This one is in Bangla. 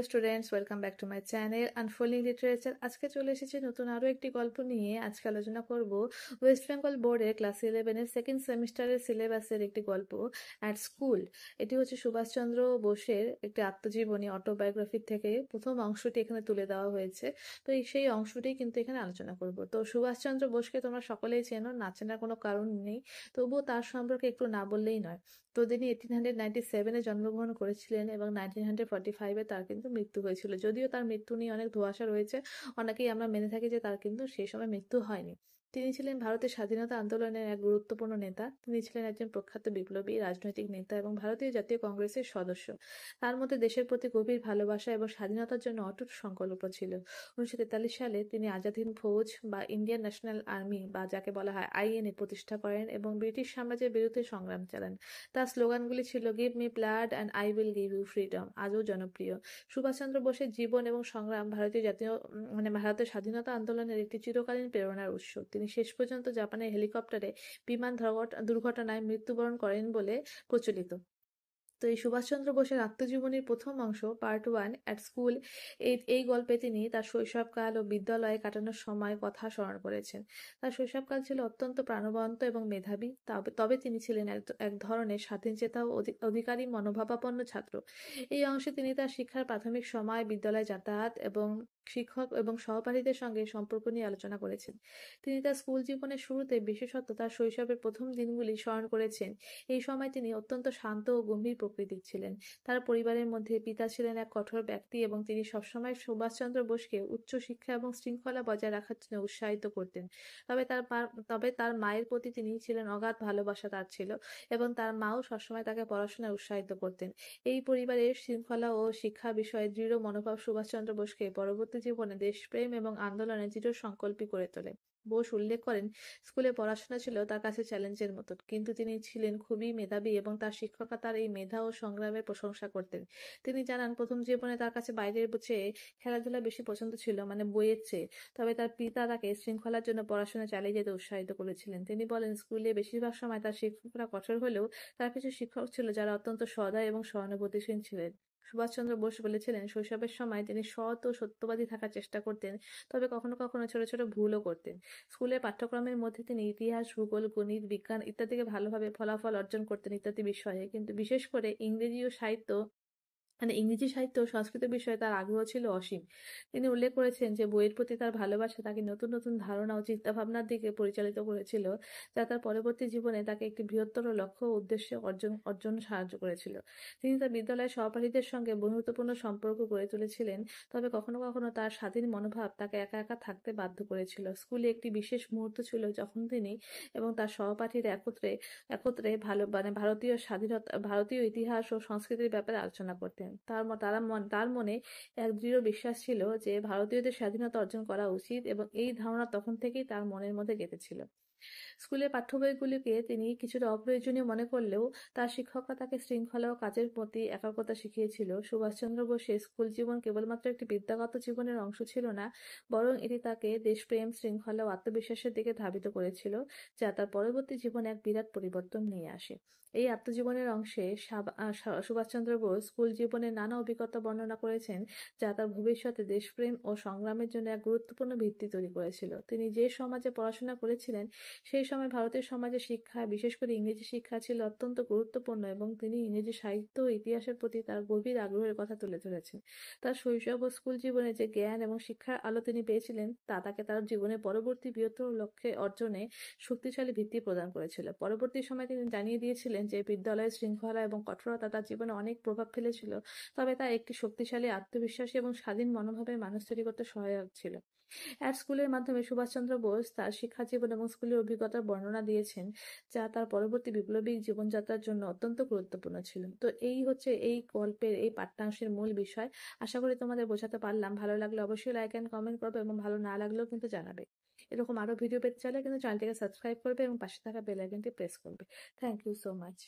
Students, welcome back to my channel unfolding literature. আজকে চলে এসেছি নতুন আরও একটি গল্প নিয়ে। আজকে আলোচনা করব ওয়েস্ট বেঙ্গল বোর্ডের ক্লাস 11-এর সেকেন্ড সেমিস্টারের সিলেবাসের একটি গল্প, অ্যাট স্কুল। এটি হচ্ছে সুভাষচন্দ্র বোসের একটি আত্মজীবনী, অটোবায়োগ্রাফি থেকে প্রথম অংশটি এখানে তুলে দেওয়া হয়েছে। তো সেই অংশটি কিন্তু এখানে আলোচনা করব। তো সুভাষচন্দ্র বোসকে তোমরা সকলেই চেনো, না চেনার কোনো কারণ নেই, তবুও তার সম্পর্কে একটু না বললেই নয়। তো তিনি 1897-এ জন্মগ্রহণ করেছিলেন এবং 1945-এ তার কিন্তু মৃত্যু হয়েছিল। যদিও তার মৃত্যু নিয়ে অনেক ধোঁয়াশা রয়েছে, অনেকেই আমরা মেনে থাকি যে তার কিন্তু সেই সময় মৃত্যু হয়নি। তিনি ছিলেন ভারতের স্বাধীনতা আন্দোলনের এক গুরুত্বপূর্ণ নেতা। তিনি ছিলেন একজন প্রখ্যাত বিপ্লবী, রাজনৈতিক নেতা এবং ভারতীয় জাতীয় কংগ্রেসের সদস্য। তার মধ্যে দেশের প্রতি গভীর ভালোবাসা এবং স্বাধীনতার জন্য অটুট সংকল্প ছিল। 1943 সালে তিনি আজাদ হিন্দ ফৌজ বা ইন্ডিয়ান ন্যাশনাল আর্মি বা যাকে বলা হয় আইএনএ প্রতিষ্ঠা করেন এবং ব্রিটিশ সাম্রাজ্যের বিরুদ্ধে সংগ্রাম চালান। তার স্লোগানগুলি ছিল give me blood and I will give you freedom, আজও জনপ্রিয়। সুভাষচন্দ্র বোসের জীবন এবং সংগ্রাম ভারতীয় জাতীয় ভারতের স্বাধীনতা আন্দোলনের একটি চিরকালীন প্রেরণার উৎস। তিনি শেষ পর্যন্ত জাপানের হেলিকপ্টারে বিমান দুর্ঘটনায় মৃত্যুবরণ করেন বলে প্রচলিত। তো এই সুভাষচন্দ্র বোসের আত্মজীবনীর প্রথম অংশ পার্ট 1 অ্যাট স্কুল, এই গল্পে তিনি তার শৈশবকাল ও বিদ্যালয়ে কাটানোর সময় কথা স্মরণ করেছেন। তার শৈশবকাল ছিল অত্যন্ত প্রাণবন্ত এবং মেধাবী, তবে তিনি ছিলেন এক ধরনের স্বাধীনচেতা ও অধিকারী মনোভাবাপন্ন ছাত্র। এই অংশে তিনি তার শিক্ষার প্রাথমিক সময়, বিদ্যালয়ে যাতায়াত এবং শিক্ষক এবং সহপাঠীদের সঙ্গে সম্পর্ক নিয়ে আলোচনা করেছেন। তিনি তার স্কুল জীবনের শুরুতে, বিশেষত তার শৈশবের প্রথম দিনগুলি স্মরণ করেছেন। এই সময় তিনি অত্যন্ত শান্ত ও গম্ভীর প্রকৃতির ছিলেন। তার পরিবারের মধ্যে পিতা ছিলেন এক কঠোর ব্যক্তি এবং তিনি সবসময় সুভাষচন্দ্র বোসকে উচ্চ শিক্ষা এবং শৃঙ্খলা বজায় রাখার জন্য উৎসাহিত করতেন। তবে তার মায়ের প্রতি তিনি ছিলেন অগাধ ভালোবাসা তার ছিল এবং তার মাও সবসময় তাকে পড়াশোনায় উৎসাহিত করতেন। এই পরিবারের শৃঙ্খলা ও শিক্ষা বিষয়ে দৃঢ় মনোভাব সুভাষচন্দ্র বোসকে পরবর্তী জীবনে দেশপ্রেম এবং আন্দোলনে দৃঢ় সংকল্পী করে তোলে। বোস উল্লেখ করেন, স্কুলে পড়াশোনা ছিল তার কাছে চ্যালেঞ্জের মতো, কিন্তু তিনি ছিলেন খুবই মেধাবী এবং তার শিক্ষকরা তার এই মেধা ও সংগ্রামের প্রশংসা করতেন। তিনি জানান, প্রথম জীবনে তার কাছে বাইরের চেয়ে খেলাধুলা বেশি পছন্দ ছিল, মানে বইয়ের চেয়ে। তবে তার পিতা তাকে শৃঙ্খলার জন্য পড়াশোনা চালিয়ে যেতে উৎসাহিত করেছিলেন। তিনি বলেন, স্কুলে বেশিরভাগ সময় তার শিক্ষকরা কঠোর হলেও তার কিছু শিক্ষক ছিল যারা অত্যন্ত সদয় এবং সহানুভূতিশীল ছিলেন। সুভাষচন্দ্র বোস বলেছিলেন, শৈশবের সময় তিনি সৎ ও সত্যবাদী থাকার চেষ্টা করতেন, তবে কখনো কখনো ছোট ছোট ভুলও করতেন। স্কুলের পাঠ্যক্রমের মধ্যে তিনি ইতিহাস, ভূগোল, গণিত, বিজ্ঞান ইত্যাদিকে ভালোভাবে ফলাফল অর্জন করতেন ইত্যাদি বিষয়ে, কিন্তু বিশেষ করে ইংরেজি সাহিত্য ও সংস্কৃত বিষয়ে তার আগ্রহ ছিল অসীম। তিনি উল্লেখ করেছেন যে বইয়ের প্রতি তার ভালোবাসা তাকে নতুন নতুন ধারণা ও চিন্তাভাবনার দিকে পরিচালিত করেছিল, যা তার পরবর্তী জীবনে তাকে একটি বৃহত্তর লক্ষ্য ও উদ্দেশ্যে অর্জন সাহায্য করেছিল। তিনি তার বিদ্যালয়ের সহপাঠীদের সঙ্গে বন্ধুত্বপূর্ণ সম্পর্ক গড়ে তুলেছিলেন, তবে কখনো কখনো তার স্বাধীন মনোভাব তাকে একা একা থাকতে বাধ্য করেছিল। স্কুলে একটি বিশেষ মুহূর্ত ছিল যখন তিনি এবং তার সহপাঠীরা একত্রে একত্রে ভারতীয় ইতিহাস ও সংস্কৃতির ব্যাপারে আলোচনা করতেন। তার মনে এক দৃঢ় বিশ্বাস ছিল যে ভারতীয়দের স্বাধীনতা অর্জন করা উচিত এবং এই ধারণা তখন থেকেই তার মনের মধ্যে গেঁথেছিল। স্কুলের পাঠ্য বইগুলিকে তিনি কিছুটা অপ্রয়োজনীয় মনে করলেও তার শিক্ষকরা তাকে শৃঙ্খলা ও কাজের প্রতি একাগ্রতা শিখিয়েছিল। সুভাষচন্দ্র বোসের স্কুল জীবন কেবলমাত্র একটি বিদ্যাগত জীবনের অংশ ছিল না, বরং এটি তাকে দেশপ্রেম, শৃঙ্খলা ও আত্মবিশ্বাসের দিকে ধাবিত করেছিল, যা তার পরবর্তী জীবনে এক বিরাট পরিবর্তন নিয়ে আসে। এই আত্মজীবনের অংশে সুভাষচন্দ্র বোস স্কুল জীবনের নানা অভিজ্ঞতা বর্ণনা করেছেন, যা তার ভবিষ্যতে দেশপ্রেম ও সংগ্রামের জন্য এক গুরুত্বপূর্ণ ভিত্তি তৈরি করেছিল। তিনি যে সমাজে পড়াশোনা করেছিলেন সেই সময় ভারতের সমাজে শিক্ষা, বিশেষ করে ইংরেজি শিক্ষা ছিল অত্যন্ত গুরুত্বপূর্ণ এবং তিনি ইংরেজি সাহিত্য ও ইতিহাসের প্রতি তার গভীর আগ্রহের কথা তুলে ধরেছেন। তার শৈশব ও স্কুল জীবনে যে জ্ঞান এবং শিক্ষার আলো তিনি পেয়েছিলেন তা তাকে তার জীবনের পরবর্তী বৃহত্তর লক্ষ্যে অর্জনে শক্তিশালী ভিত্তি প্রদান করেছিল। পরবর্তী সময়ে তিনি জানিয়ে দিয়েছিলেন যে বিদ্যালয়ের শৃঙ্খলা এবং কঠোরতা তার জীবনে অনেক প্রভাব ফেলেছিল, তবে তা একটি শক্তিশালী, আত্মবিশ্বাসী এবং স্বাধীন মনোভাবের মানুষ তৈরি করতে সহায়ক ছিল। অ্যাট স্কুলের মাধ্যমে সুভাষচন্দ্র বোস তার শিক্ষা জীবন এবং স্কুলের অভিজ্ঞতার বর্ণনা দিয়েছেন, যা তার পরবর্তী বিপ্লবী জীবনযাত্রার জন্য অত্যন্ত গুরুত্বপূর্ণ ছিল। তো এই হচ্ছে এই গল্পের এই পাঠ্যাংশের মূল বিষয়। আশা করি তোমাদের বোঝাতে পারলাম। ভালো লাগলে অবশ্যই লাইক অ্যান্ড কমেন্ট করবে এবং ভালো না লাগলেও কিন্তু জানাবে। এরকম আরো ভিডিও পেতে চাইলে কিন্তু চ্যানেলটিকে সাবস্ক্রাইব করবে এবং পাশে থাকা বেল আইকনটি প্রেস করবে। Thank you so much.